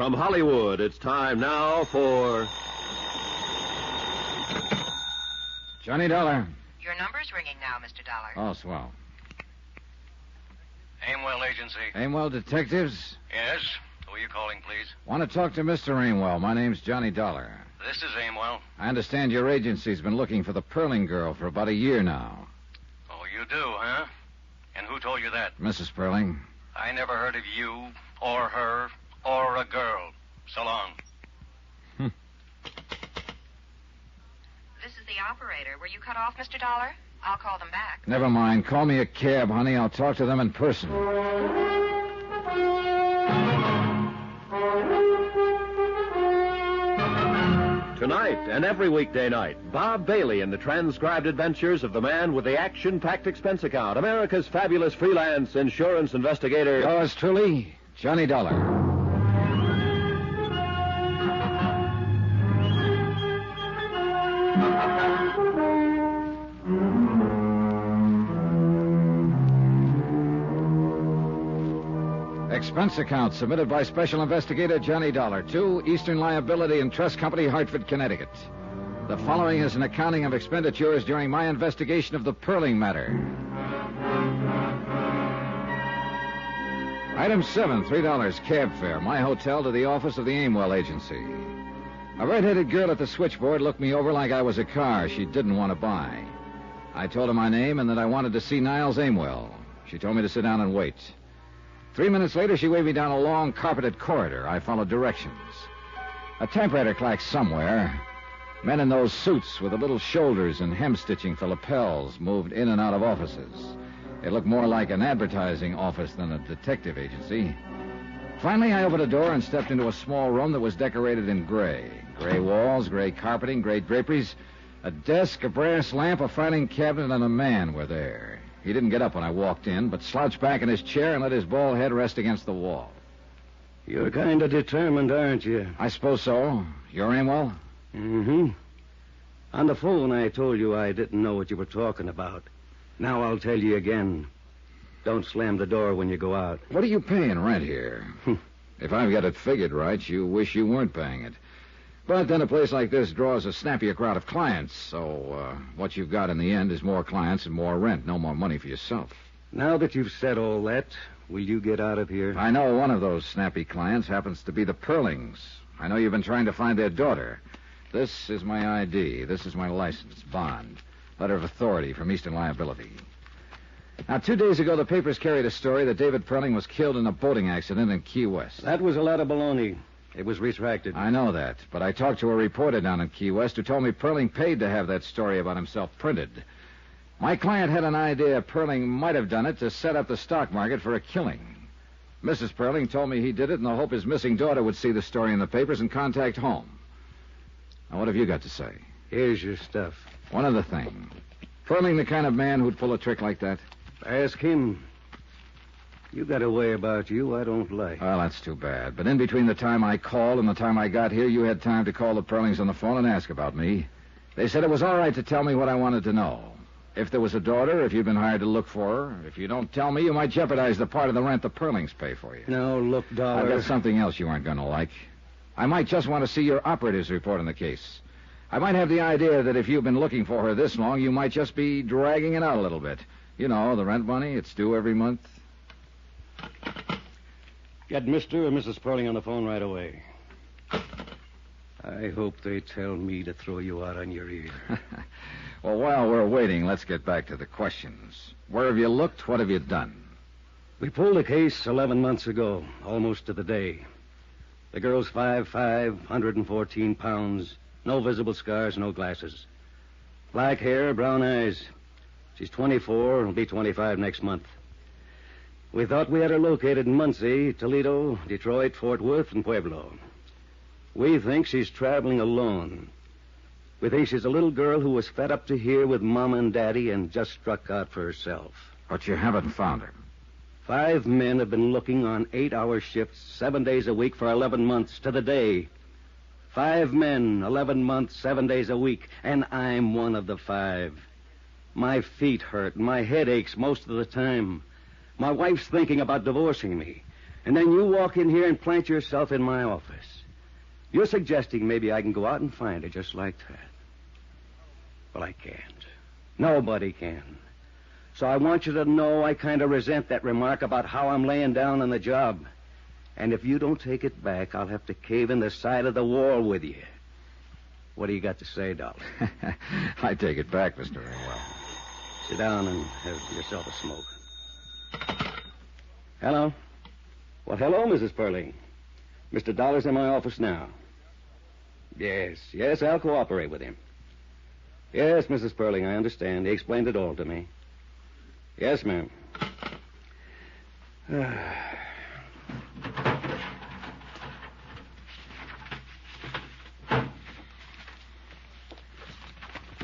From Hollywood, it's time now for... Johnny Dollar. Your number's ringing now, Mr. Dollar. Oh, swell. Aimwell Agency. Aimwell Detectives? Yes. Who are you calling, please? Want to talk to Mr. Aimwell. My name's Johnny Dollar. This is Aimwell. I understand your agency's been looking for the Perling girl for about a year now. Oh, you do, huh? And who told you that? Mrs. Perling. I never heard of you, or her, or a girl. So long. This is the operator. Were you cut off, Mr. Dollar? I'll call them back. Never mind. Call me a cab, honey. I'll talk to them in person. Tonight and every weekday night, Bob Bailey in the transcribed adventures of the man with the action-packed expense account, America's fabulous freelance insurance investigator. Yours truly, Johnny Dollar. Expense account submitted by Special Investigator Johnny Dollar to Eastern Liability and Trust Company, Hartford, Connecticut. The following is an accounting of expenditures during my investigation of the Perling matter. Item 7, $3 cab fare, my hotel to the office of the Aimwell Agency. A red-headed girl at the switchboard looked me over like I was a car she didn't want to buy. I told her my name and that I wanted to see Niles Aimwell. She told me to sit down and wait. 3 minutes later, she waved me down a long, carpeted corridor. I followed directions. A typewriter clacked somewhere. Men in those suits with the little shoulders and hem-stitching for lapels moved in and out of offices. It looked more like an advertising office than a detective agency. Finally, I opened a door and stepped into a small room that was decorated in gray. Gray walls, gray carpeting, gray draperies. A desk, a brass lamp, a filing cabinet, and a man were there. He didn't get up when I walked in, but slouched back in his chair and let his bald head rest against the wall. You're kind of determined, aren't you? I suppose so. You're Aimwell? Mm-hmm. On the phone, I told you I didn't know what you were talking about. Now I'll tell you again. Don't slam the door when you go out. What are you paying rent here? If I've got it figured right, you wish you weren't paying it. But then a place like this draws a snappier crowd of clients, so what you've got in the end is more clients and more rent, no more money for yourself. Now that you've said all that, will you get out of here? I know one of those snappy clients happens to be the Perlings. I know you've been trying to find their daughter. This is my ID. This is my license, bond, letter of authority from Eastern Liability. Now, 2 days ago, the papers carried a story that David Perling was killed in a boating accident in Key West. That was a lot of baloney. It was retracted. I know that, but I talked to a reporter down in Key West who told me Perling paid to have that story about himself printed. My client had an idea Perling might have done it to set up the stock market for a killing. Mrs. Perling told me he did it in the hope his missing daughter would see the story in the papers and contact home. Now, what have you got to say? Here's your stuff. One other thing. Perling the kind of man who'd pull a trick like that? Ask him. You got a way about you I don't like. Well, that's too bad. But in between the time I called and the time I got here, you had time to call the Perlings on the phone and ask about me. They said it was all right to tell me what I wanted to know. If there was a daughter, if you'd been hired to look for her. If you don't tell me, you might jeopardize the part of the rent the Perlings pay for you. No, look, Dollar. I've got something else you aren't going to like. I might just want to see your operator's report on the case. I might have the idea that if you've been looking for her this long, you might just be dragging it out a little bit. You know, the rent money, it's due every month. Get Mr. or Mrs. Perling on the phone right away. I hope they tell me to throw you out on your ear. Well, while we're waiting, let's get back to the questions. Where have you looked? What have you done? We pulled a case 11 months ago, almost to the day. The girl's 5'5", 114 pounds, no visible scars, no glasses. Black hair, brown eyes. She's 24, will be 25 next month. We thought we had her located in Muncie, Toledo, Detroit, Fort Worth, and Pueblo. We think she's traveling alone. We think she's a little girl who was fed up to here with Mama and Daddy and just struck out for herself. But you haven't found her. 5 men have been looking on 8-hour shifts, 7 days a week for 11 months to the day. 5 men, 11 months, 7 days a week, and I'm one of the 5. My feet hurt, and my head aches most of the time. My wife's thinking about divorcing me. And then you walk in here and plant yourself in my office. You're suggesting maybe I can go out and find her just like that. Well, I can't. Nobody can. So I want you to know I kind of resent that remark about how I'm laying down on the job. And if you don't take it back, I'll have to cave in the side of the wall with you. What do you got to say, Dollar? I take it back, Mr. Ringwell. Sit down and have yourself a smoke. Hello? Well, hello, Mrs. Perling. Mr. Dollar's in my office now. Yes, I'll cooperate with him. Yes, Mrs. Perling, I understand. He explained it all to me. Yes, ma'am. The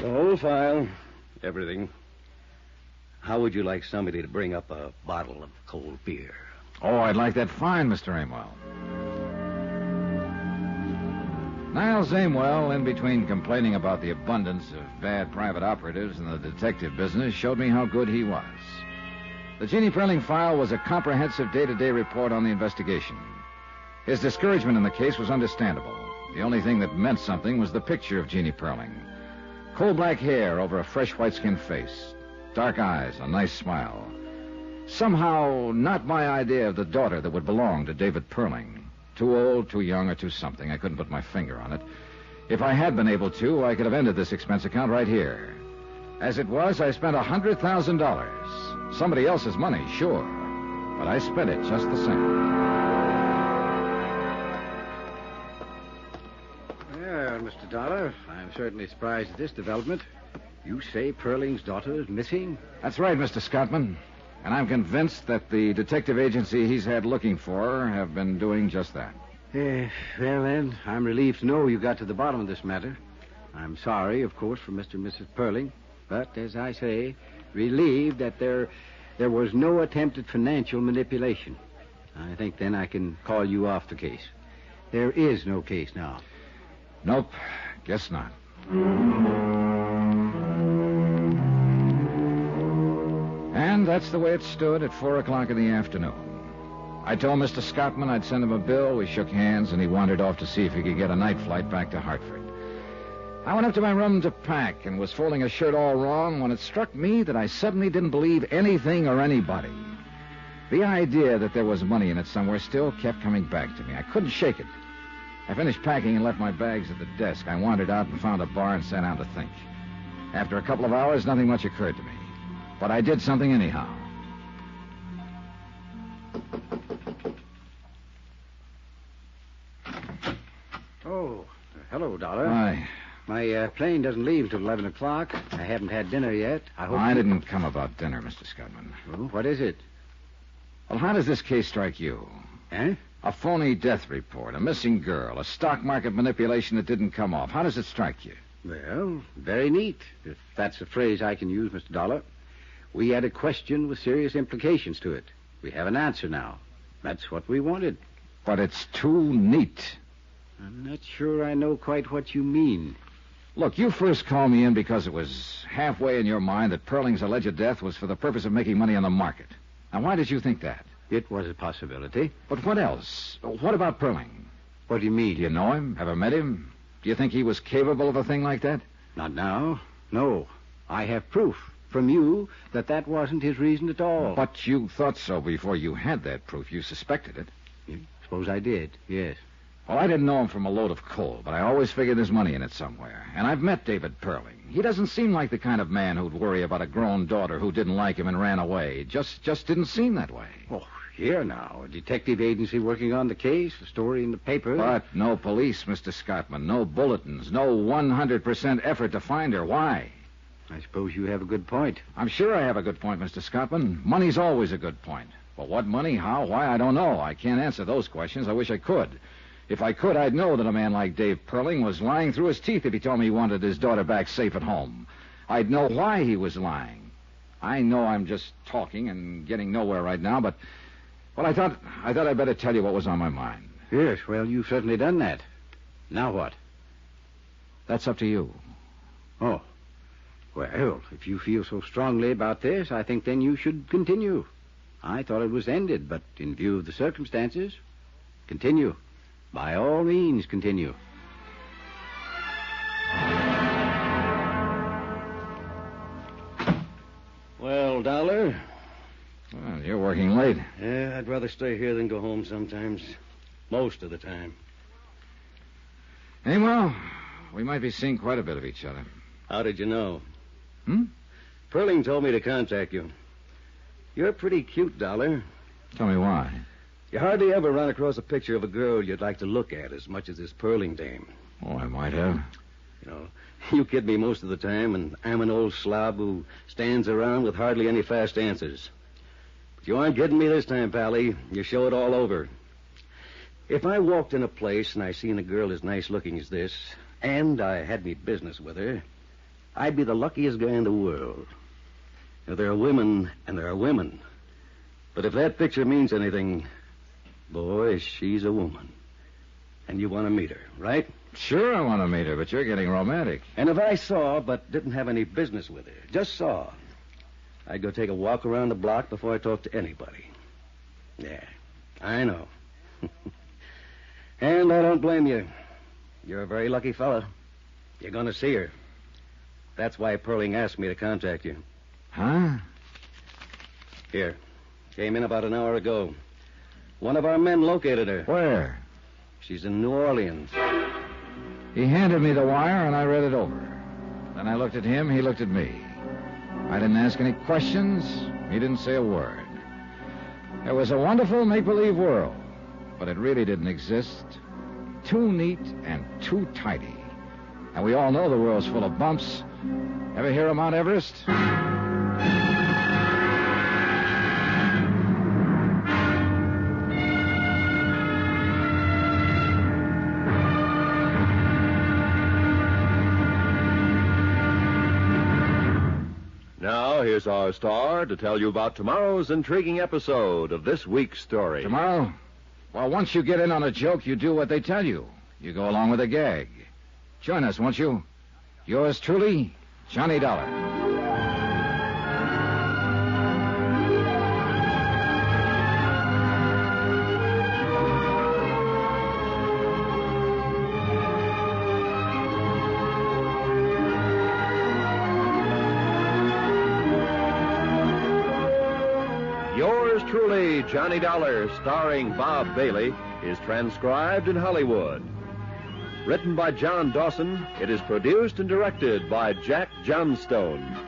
whole file, everything. How would you like somebody to bring up a bottle of cold beer? Oh, I'd like that fine, Mr. Amwell. Niles Amwell, in between complaining about the abundance of bad private operatives in the detective business, showed me how good he was. The Jeannie Perling file was a comprehensive day-to-day report on the investigation. His discouragement in the case was understandable. The only thing that meant something was the picture of Jeannie Perling. Coal-black hair over a fresh white-skinned face. Dark eyes, a nice smile. Somehow, not my idea of the daughter that would belong to David Perling. Too old, too young, or too something. I couldn't put my finger on it. If I had been able to, I could have ended this expense account right here. As it was, I spent $100,000. Somebody else's money, sure. But I spent it just the same. Well, Mr. Dollar, I'm certainly surprised at this development. You say Perling's daughter is missing? That's right, Mr. Scottman. And I'm convinced that the detective agency he's had looking for her have been doing just that. Well, then, I'm relieved to know you got to the bottom of this matter. I'm sorry, of course, for Mr. and Mrs. Perling. But, as I say, relieved that there was no attempt at financial manipulation. I think then I can call you off the case. There is no case now. Nope, guess not. And that's the way it stood at 4 o'clock in the afternoon. I told Mr. Scottman I'd send him a bill. We shook hands, and he wandered off to see if he could get a night flight back to Hartford. I went up to my room to pack and was folding a shirt all wrong when it struck me that I suddenly didn't believe anything or anybody. The idea that there was money in it somewhere still kept coming back to me. I couldn't shake it. I finished packing and left my bags at the desk. I wandered out and found a bar and sat down to think. After a couple of hours, nothing much occurred to me. But I did something anyhow. Oh, hello, Dollar. Hi. My plane doesn't leave until 11 o'clock. I haven't had dinner yet. I didn't come about dinner, Mr. Scottman. Oh, what is it? Well, how does this case strike you? Eh? A phony death report, a missing girl, a stock market manipulation that didn't come off. How does it strike you? Well, very neat, if that's a phrase I can use, Mr. Dollar. We had a question with serious implications to it. We have an answer now. That's what we wanted. But it's too neat. I'm not sure I know quite what you mean. Look, you first called me in because it was halfway in your mind that Perling's alleged death was for the purpose of making money on the market. Now, why did you think that? It was a possibility. But what else? What about Perling? What do you mean? Do you know him? Ever met him? Do you think he was capable of a thing like that? Not now. No. I have proof from you that wasn't his reason at all. But you thought so before you had that proof. You suspected it. Suppose I did, yes. Well, I didn't know him from a load of coal, but I always figured there's money in it somewhere. And I've met David Perling. He doesn't seem like the kind of man who'd worry about a grown daughter who didn't like him and ran away. Just didn't seem that way. Oh, here now. A detective agency working on the case, a story in the paper. But no police, Mr. Scottman. No bulletins. No 100% effort to find her. Why? I suppose you have a good point. I'm sure I have a good point, Mr. Scottman. Money's always a good point. But what money, how, why, I don't know. I can't answer those questions. I wish I could. If I could, I'd know that a man like Dave Perling was lying through his teeth if he told me he wanted his daughter back safe at home. I'd know why he was lying. I know I'm just talking and getting nowhere right now, but... Well, I thought I'd better tell you what was on my mind. Yes, well, you've certainly done that. Now what? That's up to you. Oh. Well, if you feel so strongly about this, I think then you should continue. I thought it was ended, but in view of the circumstances, continue. By all means, continue. Well, Dollar? Well, you're working late. Yeah, I'd rather stay here than go home sometimes. Most of the time. Hey, well, we might be seeing quite a bit of each other. How did you know? Hmm? Perling told me to contact you. You're pretty cute, Dollar. Tell me why. You hardly ever run across a picture of a girl you'd like to look at as much as this Perling dame. Oh, I might have. You know, you kid me most of the time, and I'm an old slob who stands around with hardly any fast answers. But you aren't kidding me this time, Pally. You show it all over. If I walked in a place and I seen a girl as nice looking as this, and I had me business with her, I'd be the luckiest guy in the world. Now, there are women and there are women. But if that picture means anything, boy, she's a woman. And you want to meet her, right? Sure I want to meet her, but you're getting romantic. And if I saw but didn't have any business with her, just saw, I'd go take a walk around the block before I talked to anybody. Yeah, I know. And I don't blame you. You're a very lucky fella. You're going to see her. That's why Perling asked me to contact you. Huh? Here. Came in about an hour ago. One of our men located her. Where? She's in New Orleans. He handed me the wire, and I read it over. Then I looked at him, he looked at me. I didn't ask any questions. He didn't say a word. It was a wonderful make-believe world, but it really didn't exist. Too neat and too tidy. And we all know the world's full of bumps. Ever hear of Mount Everest? Now, here's our star to tell you about tomorrow's intriguing episode of this week's story. Tomorrow? Well, once you get in on a joke, you do what they tell you. You go along with a gag. Join us, won't you? Yours truly, Johnny Dollar. Yours truly, Johnny Dollar, starring Bob Bailey, is transcribed in Hollywood. Written by John Dawson, it is produced and directed by Jack Johnstone.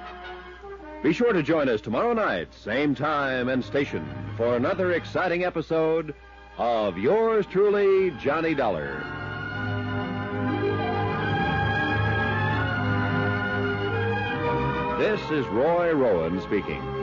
Be sure to join us tomorrow night, same time and station, for another exciting episode of Yours truly, Johnny Dollar. This is Roy Rowan speaking.